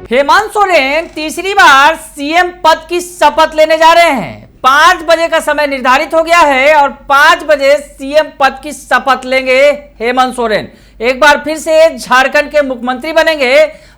हेमंत सोरेन तीसरी बार सीएम पद की शपथ लेने जा रहे हैं। 5 बजे का समय निर्धारित हो गया है और 5 बजे सीएम पद की शपथ लेंगे हेमंत सोरेन। एक बार फिर से झारखंड के मुख्यमंत्री बनेंगे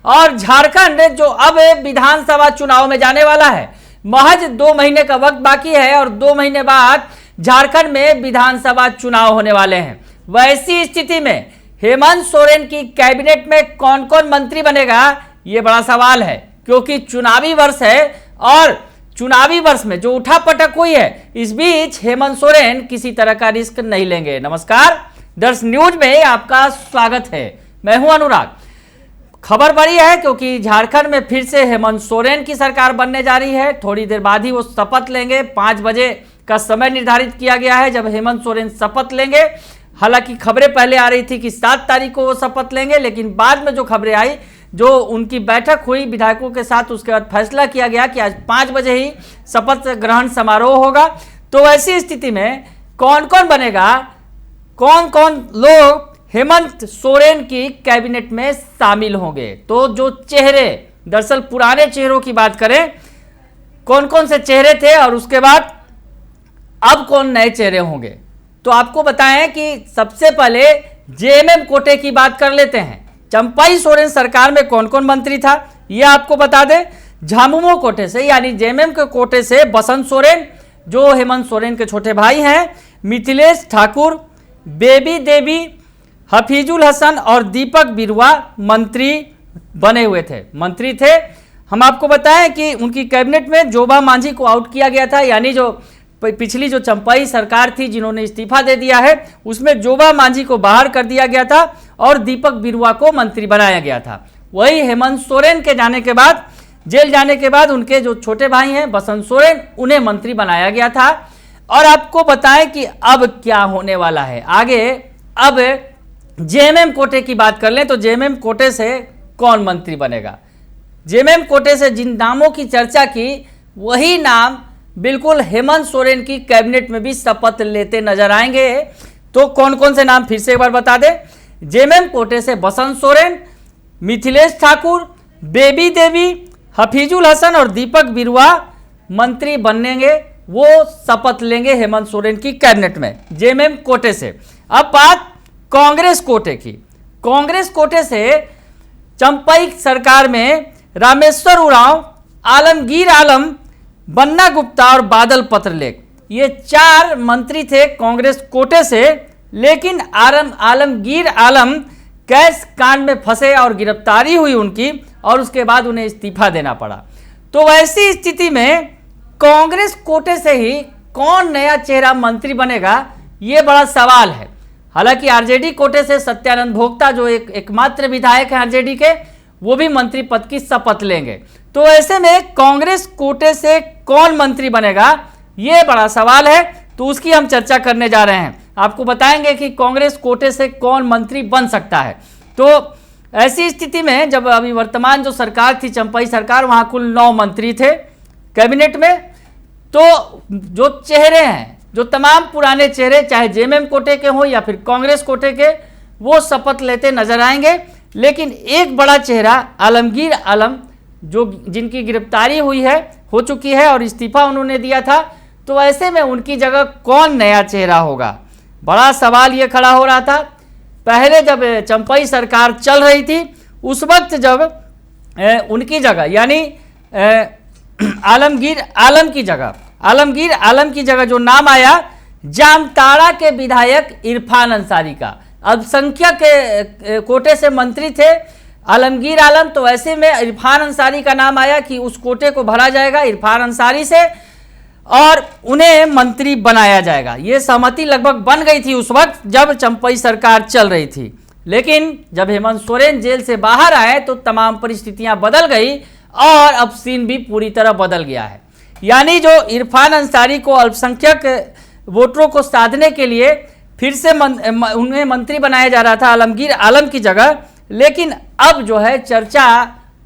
और झारखंड जो अब विधानसभा चुनाव में जाने वाला है, महज 2 महीने का वक्त बाकी है और 2 महीने बाद झारखंड में विधानसभा चुनाव होने वाले हैं। वैसी स्थिति में हेमंत सोरेन की कैबिनेट में कौन कौन मंत्री बनेगा, ये बड़ा सवाल है, क्योंकि चुनावी वर्ष है और चुनावी वर्ष में जो उठापटक हुई है, इस बीच हेमंत सोरेन किसी तरह का रिस्क नहीं लेंगे। नमस्कार, दर्श न्यूज में आपका स्वागत है। मैं हूं अनुराग। खबर बड़ी है क्योंकि झारखंड में फिर से हेमंत सोरेन की सरकार बनने जा रही है। थोड़ी देर बाद ही वो शपथ लेंगे। 5 बजे का समय निर्धारित किया गया है जब हेमंत सोरेन शपथ लेंगे। हालांकि खबरें पहले आ रही थी कि 7 तारीख को वो शपथ लेंगे, लेकिन बाद में जो खबरें आई, जो उनकी बैठक हुई विधायकों के साथ, उसके बाद फैसला किया गया कि आज 5 बजे ही शपथ ग्रहण समारोह होगा। तो ऐसी स्थिति में कौन कौन बनेगा, कौन कौन लोग हेमंत सोरेन की कैबिनेट में शामिल होंगे, तो जो चेहरे, दरअसल पुराने चेहरों की बात करें, कौन कौन से चेहरे थे और उसके बाद अब कौन नए चेहरे होंगे, तो आपको बताएं कि सबसे पहले जेएमएम कोटे की बात कर लेते हैं। चंपाई सोरेन सरकार में कौन कौन मंत्री था, यह आपको बता दें। झामुमो कोटे से यानी जेएमएम के कोटे से बसंत सोरेन, जो हेमंत सोरेन के छोटे भाई हैं, मिथिलेश ठाकुर, बेबी देवी, हफीजुल हसन और दीपक बिरुआ मंत्री बने हुए थे, मंत्री थे। हम आपको बताएं कि उनकी कैबिनेट में जोबा मांझी को आउट किया गया था, यानी जो पिछली जो चंपाई सरकार थी जिन्होंने इस्तीफा दे दिया है, उसमें जोबा मांझी को बाहर कर दिया गया था और दीपक बिरुआ को मंत्री बनाया गया था। वही हेमंत सोरेन के जाने के बाद, जेल जाने के बाद, उनके जो छोटे भाई हैं बसंत सोरेन, उन्हें मंत्री बनाया गया था। और आपको बताएं कि अब क्या होने वाला है आगे। अब जेएमएम कोटे की बात कर लें तो जेएमएम कोटे से कौन मंत्री बनेगा। जेएमएम कोटे से जिन नामों की चर्चा की, वही नाम बिल्कुल हेमंत सोरेन की कैबिनेट में भी शपथ लेते नजर आएंगे। तो कौन कौन से नाम फिर से एक बार बता दें। जेएमएम कोटे से बसंत सोरेन, मिथिलेश ठाकुर, बेबी देवी, हफीजुल हसन और दीपक बिरुआ मंत्री बनेंगे। वो शपथ लेंगे हेमंत सोरेन की कैबिनेट में जेएमएम कोटे से। अब बात कांग्रेस कोटे की। कांग्रेस कोटे से चंपाई सरकार में रामेश्वर उरांव, आलमगीर आलम, बन्ना गुप्ता और बादल पत्रलेख, ये 4 मंत्री थे कांग्रेस कोटे से। लेकिन आलमगीर आलम कैश कांड में फंसे और गिरफ्तारी हुई उनकी, और उसके बाद उन्हें इस्तीफा देना पड़ा। तो ऐसी स्थिति में कांग्रेस कोटे से ही कौन नया चेहरा मंत्री बनेगा, ये बड़ा सवाल है। हालांकि आरजेडी कोटे से सत्यानंद भोक्ता, जो एकमात्र विधायक हैं आरजेडी के, वो भी मंत्री पद की शपथ लेंगे। तो ऐसे में कांग्रेस कोटे से कौन मंत्री बनेगा, ये बड़ा सवाल है। तो उसकी हम चर्चा करने जा रहे हैं। आपको बताएंगे कि कांग्रेस कोटे से कौन मंत्री बन सकता है। तो ऐसी स्थिति में जब अभी वर्तमान जो सरकार थी चंपाई सरकार, वहां कुल 9 मंत्री थे कैबिनेट में। तो जो चेहरे हैं, जो तमाम पुराने चेहरे, चाहे जेएमएम कोटे के हों या फिर कांग्रेस कोटे के, वो शपथ लेते नजर आएंगे। लेकिन एक बड़ा चेहरा आलमगीर आलम, जो जिनकी गिरफ्तारी हुई है, हो चुकी है और इस्तीफा उन्होंने दिया था, तो ऐसे में उनकी जगह कौन नया चेहरा होगा, बड़ा सवाल ये खड़ा हो रहा था। पहले जब चंपाई सरकार चल रही थी, उस वक्त जब उनकी जगह यानी आलमगीर आलम की जगह जो नाम आया, जामताड़ा के विधायक इरफान अंसारी का। अल्पसंख्यक कोटे से मंत्री थे आलमगीर आलम, तो ऐसे में इरफान अंसारी का नाम आया कि उस कोटे को भरा जाएगा इरफान अंसारी से और उन्हें मंत्री बनाया जाएगा। ये सहमति लगभग बन गई थी उस वक्त जब चंपाई सरकार चल रही थी। लेकिन जब हेमंत सोरेन जेल से बाहर आए तो तमाम परिस्थितियां बदल गई और अब सीन भी पूरी तरह बदल गया है। यानी जो इरफान अंसारी को अल्पसंख्यक वोटरों को साधने के लिए फिर से उन्हें मंत्री बनाया जा रहा था आलमगीर आलम की जगह, लेकिन अब जो है चर्चा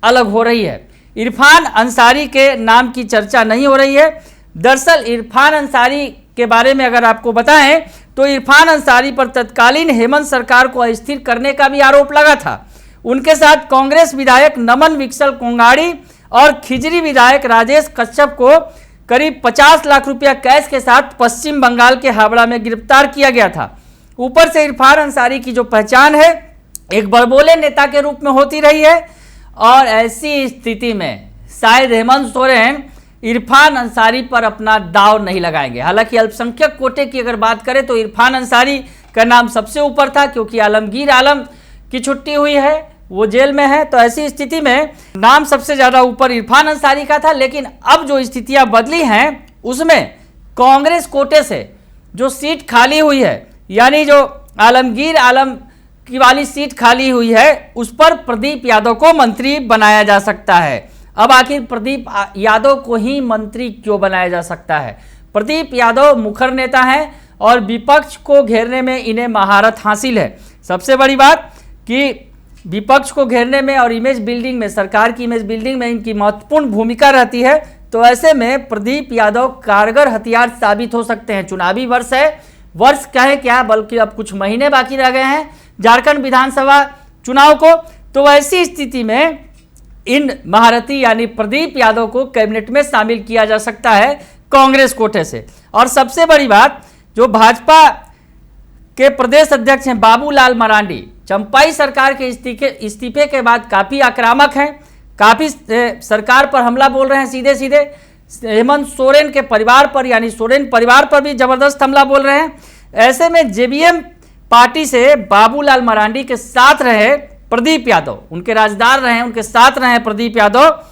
अलग हो रही है। इरफान अंसारी के नाम की चर्चा नहीं हो रही है। दरअसल इरफान अंसारी के बारे में अगर आपको बताएं तो इरफान अंसारी पर तत्कालीन हेमंत सरकार को अस्थिर करने का भी आरोप लगा था। उनके साथ कांग्रेस विधायक नमन विकसल कोंगाड़ी और खिजरी विधायक राजेश कश्यप को करीब 50 लाख रुपया कैश के साथ पश्चिम बंगाल के हावड़ा में गिरफ्तार किया गया था। ऊपर से इरफान अंसारी की जो पहचान है एक बड़बोले नेता के रूप में होती रही है, और ऐसी स्थिति में शायद हेमंत सोरेन इरफान अंसारी पर अपना दाव नहीं लगाएंगे। हालांकि अल्पसंख्यक कोटे की अगर बात करें तो इरफान अंसारी का नाम सबसे ऊपर था, क्योंकि आलमगीर आलम की छुट्टी हुई है, वो जेल में है, तो ऐसी स्थिति में नाम सबसे ज़्यादा ऊपर इरफान अंसारी का था। लेकिन अब जो स्थितियां बदली हैं उसमें कांग्रेस कोटे से जो सीट खाली हुई है, यानी जो आलमगीर आलम की वाली सीट खाली हुई है, उस पर प्रदीप यादव को मंत्री बनाया जा सकता है। अब आखिर प्रदीप यादव को ही मंत्री क्यों बनाया जा सकता है? प्रदीप यादव मुखर नेता हैं और विपक्ष को घेरने में इन्हें महारत हासिल है। सबसे बड़ी बात कि विपक्ष को घेरने में और इमेज बिल्डिंग में, सरकार की इमेज बिल्डिंग में इनकी महत्वपूर्ण भूमिका रहती है। तो ऐसे में प्रदीप यादव कारगर हथियार साबित हो सकते हैं। चुनावी वर्ष है, वर्ष कहे क्या, बल्कि अब कुछ महीने बाकी रह गए हैं झारखंड विधानसभा चुनाव को। तो ऐसी स्थिति में इन महारथी यानी प्रदीप यादव को कैबिनेट में शामिल किया जा सकता है कांग्रेस कोटे से। और सबसे बड़ी बात, जो भाजपा के प्रदेश अध्यक्ष हैं बाबूलाल मरांडी, चंपाई सरकार के इस्तीफे के बाद काफ़ी आक्रामक हैं, काफ़ी सरकार पर हमला बोल रहे हैं सीधे सीधे। हेमंत सोरेन के परिवार पर यानी सोरेन परिवार पर भी जबरदस्त हमला बोल रहे हैं। ऐसे में जेबीएम पार्टी से बाबूलाल मरांडी के साथ रहे प्रदीप यादव, उनके राजदार रहे, उनके साथ रहे प्रदीप यादव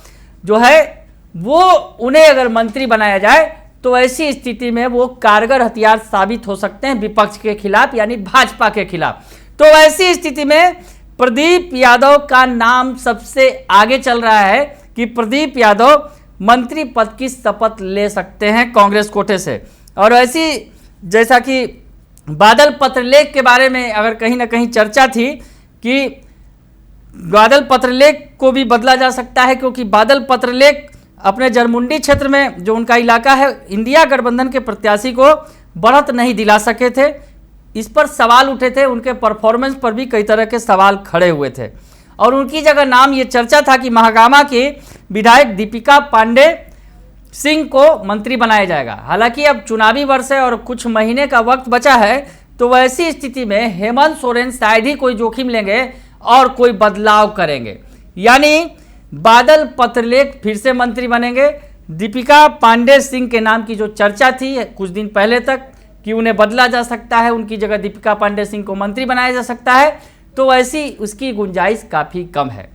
जो है वो, उन्हें अगर मंत्री बनाया जाए तो ऐसी स्थिति में वो कारगर हथियार साबित हो सकते हैं विपक्ष के खिलाफ यानी भाजपा के खिलाफ। तो ऐसी स्थिति में प्रदीप यादव का नाम सबसे आगे चल रहा है कि प्रदीप यादव मंत्री पद की शपथ ले सकते हैं कांग्रेस कोटे से। और ऐसी जैसा कि बादल पत्रलेख के बारे में अगर कहीं ना कहीं चर्चा थी कि बादल पत्रलेख को भी बदला जा सकता है, क्योंकि बादल पत्रलेख अपने जरमुंडी क्षेत्र में जो उनका इलाका है, इंडिया गठबंधन के प्रत्याशी को बढ़त नहीं दिला सके थे। इस पर सवाल उठे थे, उनके परफॉर्मेंस पर भी कई तरह के सवाल खड़े हुए थे और उनकी जगह नाम ये चर्चा था कि महागामा की विधायक दीपिका पांडे सिंह को मंत्री बनाया जाएगा। हालांकि अब चुनावी वर्ष है और कुछ महीने का वक्त बचा है, तो वैसी स्थिति में हेमंत सोरेन शायद ही कोई जोखिम लेंगे और कोई बदलाव करेंगे, यानी बादल पत्रलेख फिर से मंत्री बनेंगे। दीपिका पांडे सिंह के नाम की जो चर्चा थी कुछ दिन पहले तक कि उन्हें बदला जा सकता है, उनकी जगह दीपिका पांडे सिंह को मंत्री बनाया जा सकता है, तो ऐसी उसकी गुंजाइश काफ़ी कम है।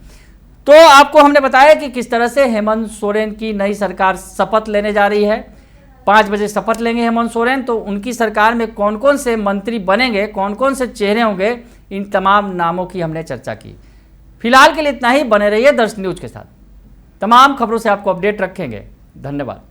तो आपको हमने बताया कि किस तरह से हेमंत सोरेन की नई सरकार शपथ लेने जा रही है। 5 बजे शपथ लेंगे हेमंत सोरेन, तो उनकी सरकार में कौन कौन से मंत्री बनेंगे, कौन कौन से चेहरे होंगे, इन तमाम नामों की हमने चर्चा की। फिलहाल के लिए इतना ही, बने रहिए दर्श न्यूज के साथ, तमाम खबरों से आपको अपडेट रखेंगे। धन्यवाद।